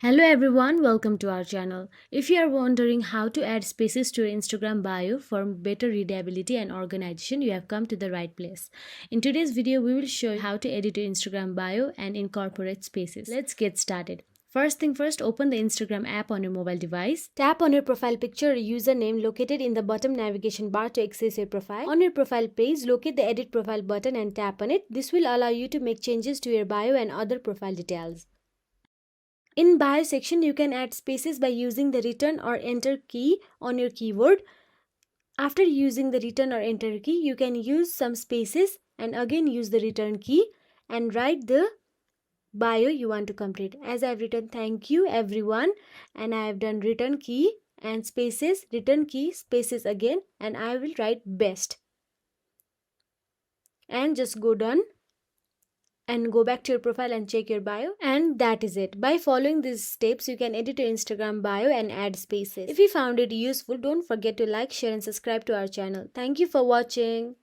Hello everyone, welcome to our channel. If you are wondering how to add spaces to your Instagram bio for better readability and organization, you have come to the right place. In today's video, we will show you how to edit your Instagram bio and incorporate spaces. Let's get started. First thing first, open the Instagram app on your mobile device. Tap on your profile picture or username located in the bottom navigation bar to access your profile. On your profile page, locate the edit profile button and tap on it. This will allow you to make changes to your bio and other profile details. In bio section, you can add spaces by using the return or enter key on your keyboard. After using the return or enter key, you can use some spaces and again use the return key and write the bio you want to complete. As I have written thank you everyone, and I have done return key and spaces, return key, spaces again, and I will write best. And just go done and go back to your profile and check your bio, and that is it. By following these steps, you can edit your Instagram bio and add spaces. If you found it useful, don't forget to like, share and subscribe to our channel. Thank you for watching.